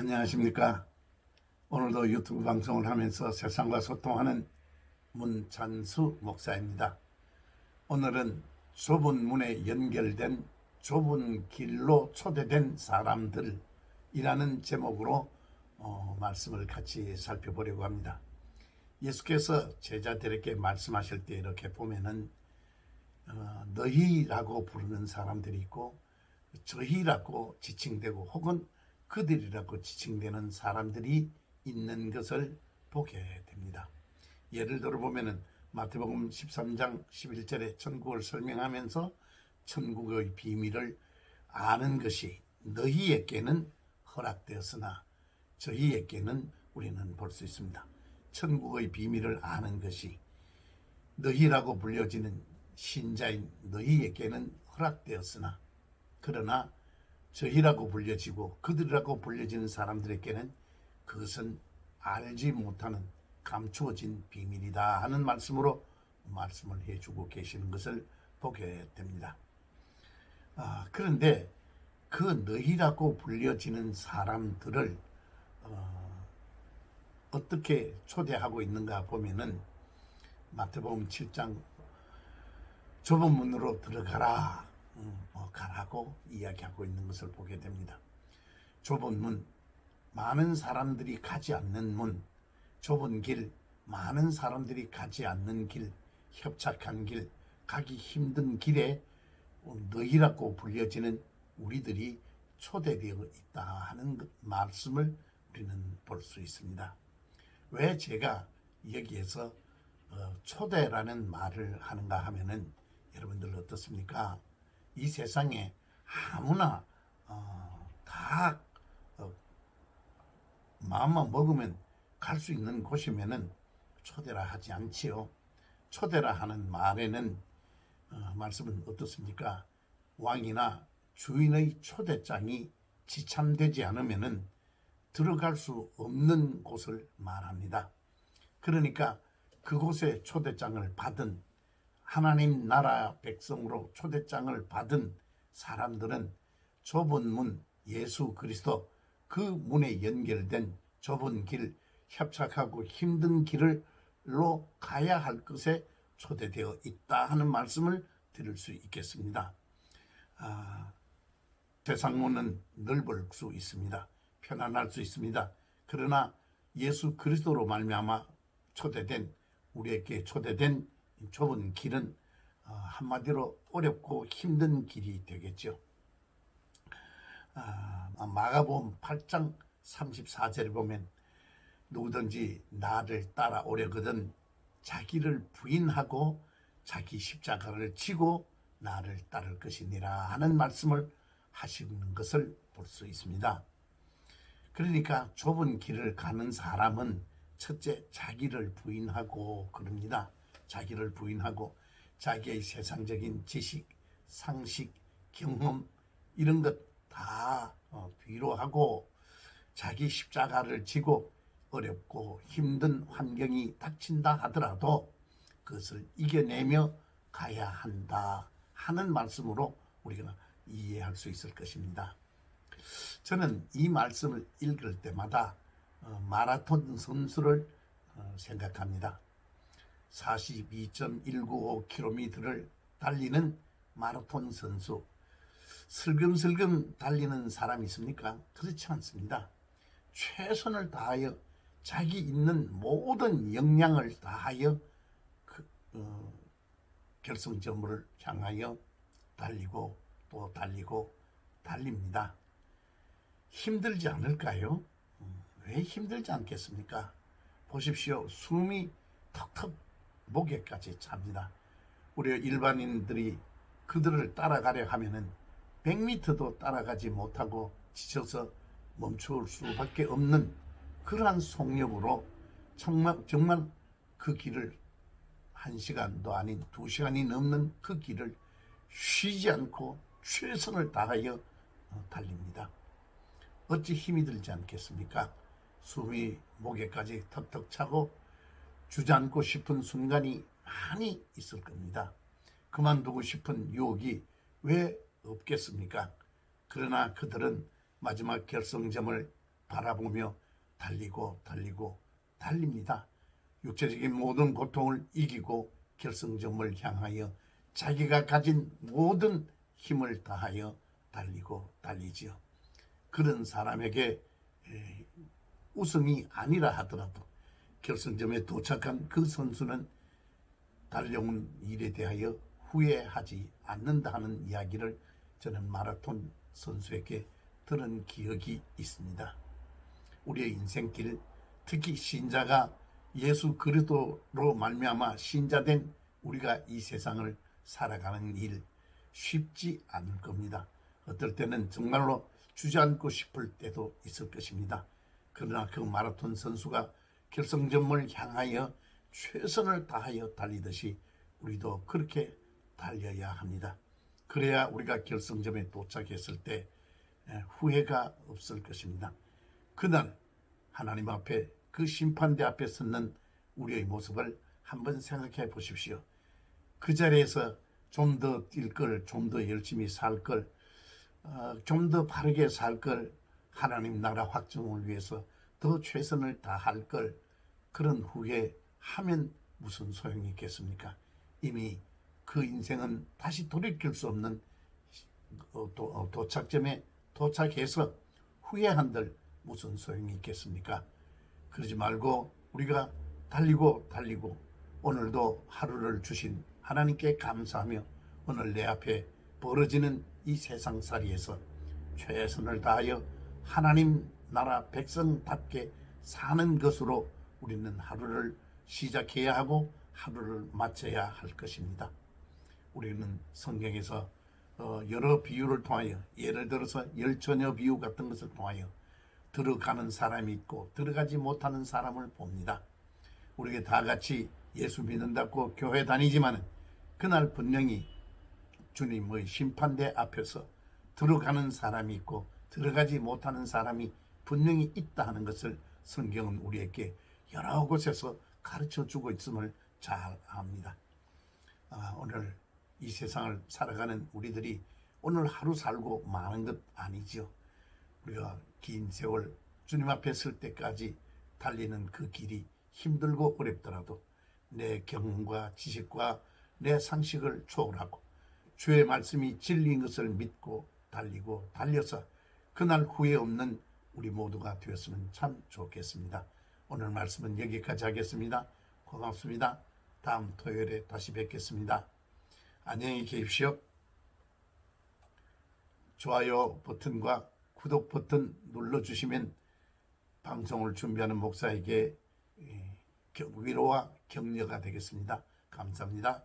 안녕하십니까. 오늘도 유튜브 방송을 하면서 세상과 소통하는 문찬수 목사입니다. 오늘은 좁은 문에 연결된 좁은 길로 초대된 사람들이라는 제목으로 말씀을 같이 살펴보려고 합니다. 예수께서 제자들에게 말씀하실 때 이렇게 보면은 너희라고 부르는 사람들이 있고 저희라고 지칭되고 혹은 그들이라고 지칭되는 사람들이 있는 것을 보게 됩니다. 예를 들어 보면은 마태복음 13장 11절에 천국을 설명하면서 천국의 비밀을 아는 것이 너희에게는 허락되었으나 저희에게는 우리는 볼 수 있습니다. 천국의 비밀을 아는 것이 너희라고 불려지는 신자인 너희에게는 허락되었으나 그러나 저희라고 불려지고 그들이라고 불려지는 사람들에게는 그것은 알지 못하는 감추어진 비밀이다 하는 말씀으로 말씀을 해주고 계시는 것을 보게 됩니다. 그런데 그 너희라고 불려지는 사람들을 어떻게 초대하고 있는가 보면은 마태복음 7장 좁은 문으로 들어가라 가라고 이야기하고 있는 것을 보게 됩니다. 좁은 문, 많은 사람들이 가지 않는 문, 좁은 길, 많은 사람들이 가지 않는 길, 협착한 길, 가기 힘든 길에 너희라고 불려지는 우리들이 초대되어 있다 하는 말씀을 우리는 볼 수 있습니다. 왜 제가 여기에서 초대라는 말을 하는가 하면은 여러분들 어떻습니까? 이 세상에 아무나 다 마음만 먹으면 갈 수 있는 곳이면은 초대라 하지 않지요. 초대라 하는 말에는 말씀은 어떻습니까? 왕이나 주인의 초대장이 지참되지 않으면은 들어갈 수 없는 곳을 말합니다. 그러니까 그곳에 초대장을 받은 하나님 나라 백성으로 초대장을 받은 사람들은 좁은 문, 예수 그리스도 그 문에 연결된 좁은 길, 협착하고 힘든 길로 가야 할 것에 초대되어 있다 하는 말씀을 드릴 수 있겠습니다. 세상 문은 넓을 수 있습니다. 편안할 수 있습니다. 그러나 예수 그리스도로 말미암아 초대된 우리에게 초대된 좁은 길은 한마디로 어렵고 힘든 길이 되겠죠. 마가복음 8장 34절에 보면 누구든지 나를 따라오려거든 자기를 부인하고 자기 십자가를 지고 나를 따를 것이니라 하는 말씀을 하시는 것을 볼 수 있습니다. 그러니까 좁은 길을 가는 사람은 첫째 자기를 부인하고 그럽니다. 자기를 부인하고 자기의 세상적인 지식, 상식, 경험 이런 것 다 뒤로 하고 자기 십자가를 지고 어렵고 힘든 환경이 닥친다 하더라도 그것을 이겨내며 가야 한다 하는 말씀으로 우리가 이해할 수 있을 것입니다. 저는 이 말씀을 읽을 때마다 마라톤 선수를 생각합니다. 42.195km를 달리는 마라톤 선수. 슬금슬금 달리는 사람이 있습니까? 그렇지 않습니다. 최선을 다하여 자기 있는 모든 역량을 다하여 결승점을 향하여 달리고 또 달리고 달립니다. 힘들지 않을까요? 왜 힘들지 않겠습니까? 보십시오. 숨이 턱턱 목에까지 찹니다. 우리 일반인들이 그들을 따라가려 하면은 100m도 따라가지 못하고 지쳐서 멈출 수밖에 없는 그러한 속력으로 정말 그 길을 1시간도 아닌 2시간이 넘는 그 길을 쉬지 않고 최선을 다하여 달립니다. 어찌 힘이 들지 않겠습니까? 숨이 목에까지 턱턱 차고 주저앉고 싶은 순간이 많이 있을 겁니다. 그만두고 싶은 유혹이 왜 없겠습니까? 그러나 그들은 마지막 결승점을 바라보며 달리고 달립니다. 육체적인 모든 고통을 이기고 결승점을 향하여 자기가 가진 모든 힘을 다하여 달리지요. 그런 사람에게 우승이 아니라 하더라도 결승점에 도착한 그 선수는 달려온 일에 대하여 후회하지 않는다 하는 이야기를 저는 마라톤 선수에게 들은 기억이 있습니다. 우리의 인생길, 특히 신자가 예수 그리스도로 말미암아 신자된 우리가 이 세상을 살아가는 일 쉽지 않을 겁니다. 어떨 때는 정말로 주저앉고 싶을 때도 있을 것입니다. 그러나 그 마라톤 선수가 결승점을 향하여 최선을 다하여 달리듯이 우리도 그렇게 달려야 합니다. 그래야 우리가 결승점에 도착했을 때 후회가 없을 것입니다. 그날 하나님 앞에 그 심판대 앞에 서는 우리의 모습을 한번 생각해 보십시오. 그 자리에서 좀 더 뛸 걸, 좀 더 열심히 살 걸, 좀 더 바르게 살 걸, 하나님 나라 확정을 위해서 더 최선을 다할 걸, 그런 후회하면 무슨 소용이 있겠습니까? 이미 그 인생은 다시 돌이킬 수 없는 도착점에 도착해서 후회한들 무슨 소용이 있겠습니까? 그러지 말고 우리가 달리고 오늘도 하루를 주신 하나님께 감사하며 오늘 내 앞에 벌어지는 이 세상살이에서 최선을 다하여 하나님 나라 백성답게 사는 것으로 우리는 하루를 시작해야 하고 하루를 마쳐야 할 것입니다. 우리는 성경에서 여러 비유를 통하여, 예를 들어서 열처녀 비유 같은 것을 통하여 들어가는 사람이 있고 들어가지 못하는 사람을 봅니다. 우리가 다 같이 예수 믿는다고 교회 다니지만 그날 분명히 주님의 심판대 앞에서 들어가는 사람이 있고 들어가지 못하는 사람이 분명히 있다 하는 것을 성경은 우리에게 여러 곳에서 가르쳐주고 있음을 잘 압니다. 오늘 이 세상을 살아가는 우리들이 오늘 하루 살고 마는 것 아니죠. 우리가 긴 세월 주님 앞에 설 때까지 달리는 그 길이 힘들고 어렵더라도 내 경험과 지식과 내 상식을 초월하고 주의 말씀이 진리인 것을 믿고 달려서 그날 후회 없는 우리 모두가 되었으면 참 좋겠습니다. 오늘 말씀은 여기까지 하겠습니다. 고맙습니다. 다음 토요일에 다시 뵙겠습니다. 안녕히 계십시오. 좋아요 버튼과 구독 버튼 눌러주시면 방송을 준비하는 목사에게 위로와 격려가 되겠습니다. 감사합니다.